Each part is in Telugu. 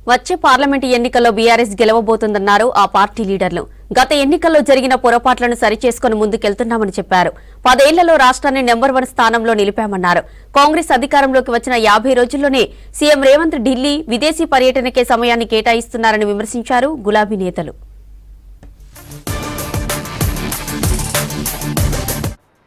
వచ్చే పార్లమెంటు ఎన్నికల్లో బీఆర్ఎస్ గెలవబోతుందన్నారు ఆ పార్టీ లీడర్లు. గత ఎన్నికల్లో జరిగిన పొరపాట్లను సరిచేసుకుని ముందుకెళ్తున్నామని చెప్పారు. 10 ఏళ్లలో రాష్ట్రాన్ని నెంబర్ 1 స్థానంలో నిలిపామన్నారు. కాంగ్రెస్ అధికారంలోకి వచ్చిన 50 రోజుల్లోనే సీఎం రేవంత్ ఢిల్లీ విదేశీ పర్యటనకే సమయాన్ని కేటాయిస్తున్నారని విమర్శించారు గులాబీ నేతలు.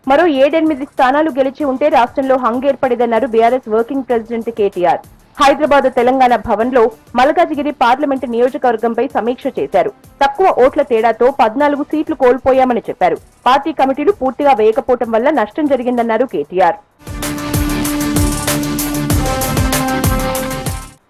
మరో 7-8 స్థానాలు గెలిచి ఉంటే రాష్ట్రంలో హంగ్ ఏర్పడేదన్నారు BRS working president KTR. Hyderabad Telangana Bhavan లో మల్కాజిగిరి పార్లమెంటు నియోజకవర్గంపై సమీక్ష చేశారు. తక్కువ ఓట్ల తేడాతో 14 సీట్లు కోల్పోయామని చెప్పారు. పార్టీ కమిటీలు పూర్తిగా వేయకపోవడం వల్ల నష్టం జరిగిందన్నారు కేటీఆర్.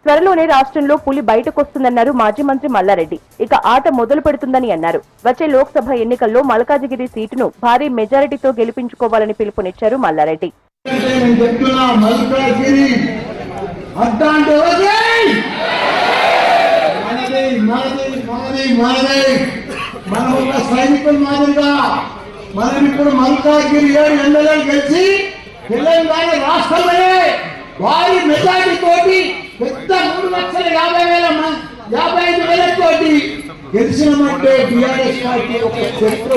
త్వరలోనే రాష్ట్రంలో పులి బయటకొస్తుందన్నారు మాజీ మంత్రి మల్లారెడ్డి. ఇక ఆట మొదలు పెడుతుందని అన్నారు. వచ్చే లోక్సభ ఎన్నికల్లో మల్కాజిగిరి సీటును భారీ మెజారిటీతో గెలిపించుకోవాలని పిలుపునిచ్చారు మల్లారెడ్డి. తెలంగాణ రాష్ట్రమే వారి మెజారిటీ తోటి పెద్ద 3,50,000 తోటి గెలిచినమంటే టీఆర్ఎస్ పార్టీ ఒక చరిత్ర.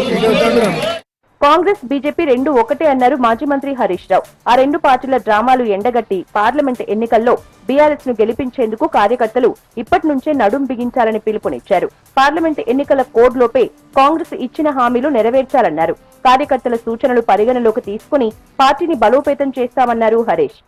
కాంగ్రెస్ బీజేపీ 2 ఒకటే అన్నారు మాజీ మంత్రి హరీష్ రావు. ఆ 2 పార్టీల డ్రామాలు ఎండగట్టి పార్లమెంట్ ఎన్నికల్లో బీఆర్ఎస్ ను గెలిపించేందుకు కార్యకర్తలు ఇప్పటి నుంచే నడుం బిగించాలని పిలుపునిచ్చారు. పార్లమెంట్ ఎన్నికల కోడ్ లోపే కాంగ్రెస్ ఇచ్చిన హామీలు నెరవేర్చాలన్నారు. కార్యకర్తల సూచనలు పరిగణలోకి తీసుకుని పార్టీని బలోపేతం చేస్తామన్నారు హరీష్.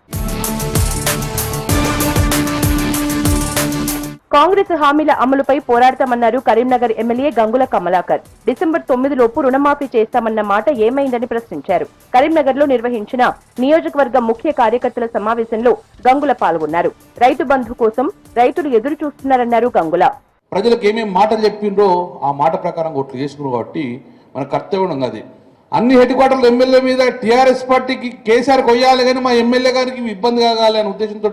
కాంగ్రెస్ హామీల అమలుపై పోరాడతామన్నారు కరీంనగర్ ఎమ్మెల్యే గంగుల కమలాకర్. డిసెంబర్ 9 లోపు రుణమాఫీ చేస్తామన్న మాట ఏమైందని ప్రశ్నించారు. కరీంనగర్ లో నిర్వహించిన నియోజకవర్గ ముఖ్య కార్యకర్తల సమావేశంలో గంగుల పాల్గొన్నారు. రైతు బంధు కోసం రైతులు ఎదురు చూస్తున్నారన్నారు గంగుల. ప్రజలకు ఏమేమి మాటలు చెప్పిండ్రో ఆ మాట ప్రకారం ఓట్లు చేసుకున్నారు కాబట్టి మన కర్తవ్యం ఉన్నది. అన్ని హెడ్ క్వార్టర్లు ఎమ్మెల్యే మీద టీఆర్ఎస్ పార్టీకి కేసీఆర్ కొయ్యాలి కానీ మా ఎమ్మెల్యే గారికి ఇబ్బంది కాగాలి అనే ఉద్దేశంతో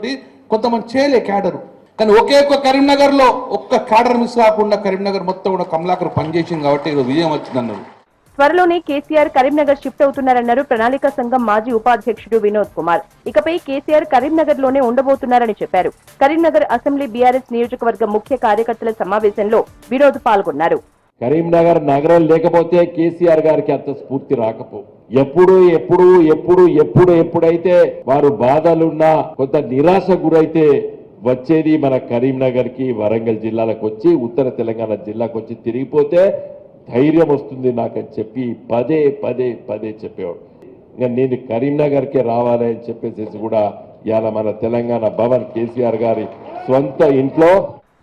కొంతమంది చేయలే క్యాడరు. కానీ ఒకే ఒక్క కరీంనగర్ లో ఒక్క క్యాడర్ మిస్ కాకుండా కరీంనగర్ మొత్తం కూడా కమలాకర్ పనిచేసింది కాబట్టి విజయం వచ్చిందన్నారు. త్వరలోనే కేసీఆర్ కరీంనగర్ షిఫ్ట్ అవుతున్నారన్నారు ప్రణాళిక సంఘం మాజీ ఉపాధ్యక్షుడు వినోద్ కుమార్. ఇకపై కేసీఆర్ కరీంనగర్ లోనే ఉండబోతున్నారని చెప్పారు. కరీంనగర్ అసెంబ్లీ బీఆర్ఎస్ నియోజకవర్గ ముఖ్య కార్యకర్తల సమావేశంలో వినోద్ పాల్గొన్నారు. కరీంనగర్ నగరం లేకపోతే కేసీఆర్ గారికి అంత స్ఫూర్తి రాకపో. ఎప్పుడైతే వారు బాధలున్నా కొంత నిరాశ గురైతే వచ్చేది మన కరీంనగర్ కి వరంగల్ జిల్లాలకు వచ్చి ఉత్తర తెలంగాణ జిల్లాకు వచ్చి తిరిగిపోతే ధైర్యం వస్తుంది నాకని చెప్పి పదే చెప్పేవాడు. ఇంకా నేను కరీంనగర్ కే రావాలి అని చెప్పేసి కూడా ఇవాళ మన తెలంగాణ భవన్ కేసీఆర్ గారి స్వంత ఇంట్లో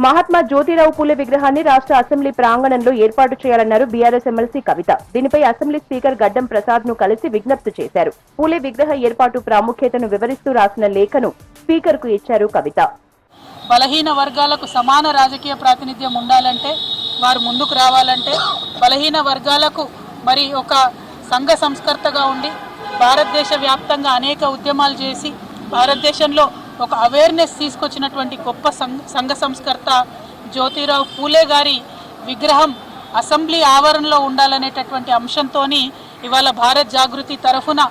మహాత్మా జ్యోతిరావు పూలే విగ్రహాన్ని రాష్ట్ర అసెంబ్లీ ప్రాంగణంలో ఏర్పాటు చేయాలన్నారు బీఆర్ఎస్ ఎమ్మెల్సీ కవిత. దీనిపై అసెంబ్లీ స్పీకర్ గడ్డం ప్రసాద్ ను కలిసి విజ్ఞప్తి చేశారు. పూలే విగ్రహ ఏర్పాటు ప్రాముఖ్యతను వివరిస్తూ రాసిన లేఖను స్పీకర్ కు ఇచ్చారు కవిత. బలహీన వర్గాలకు సమాన రాజకీయ ప్రాతినిధ్యం ఉండాలంటే, వారు ముందుకు రావాలంటే, బలహీన వర్గాలకు మరి ఒక సంఘ సంస్కర్తగా ఉండి భారతదేశ వ్యాప్తంగా అనేక ఉద్యమాలు చేసి భారతదేశంలో ఒక అవేర్నెస్ తీసుకొచ్చినటువంటి గొప్ప సంఘ సంస్కర్త జ్యోతిరావు పూలే గారి విగ్రహం అసెంబ్లీ ఆవరణలో ఉండాలనేటటువంటి అంశంతో ఇవాళ భారత్ జాగృతి తరఫున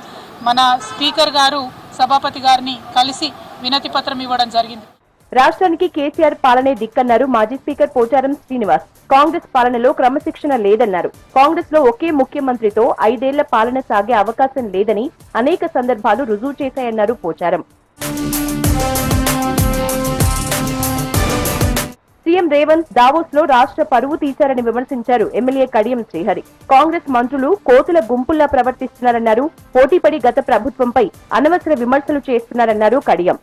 మన స్పీకర్ గారు సభాపతి గారిని కలిసి వినతి పత్రం ఇవ్వడం జరిగింది. రాష్ట్రానికి కేసీఆర్ పాలనే దిక్కన్నారు మాజీ స్పీకర్ పోచారం శ్రీనివాస్. కాంగ్రెస్ పాలనలో క్రమశిక్షణ లేదన్నారు. కాంగ్రెస్ లో ఒకే ముఖ్యమంత్రితో 5 ఏళ్ల పాలన సాగే అవకాశం లేదని అనేక సందర్భాలు రుజువు చేశాయన్నారు పోచారం. సీఎం రేవంత్ దావోస్ లో రాష్ట్ర పరువు తీశారని విమర్శించారు ఎమ్మెల్యే కడియం శ్రీహరి. కాంగ్రెస్ మంత్రులు కోతుల గుంపుల్లా ప్రవర్తిస్తున్నారన్నారు. పోటీపడి గత ప్రభుత్వంపై అనవసర విమర్శలు చేస్తున్నారన్నారు కడియం.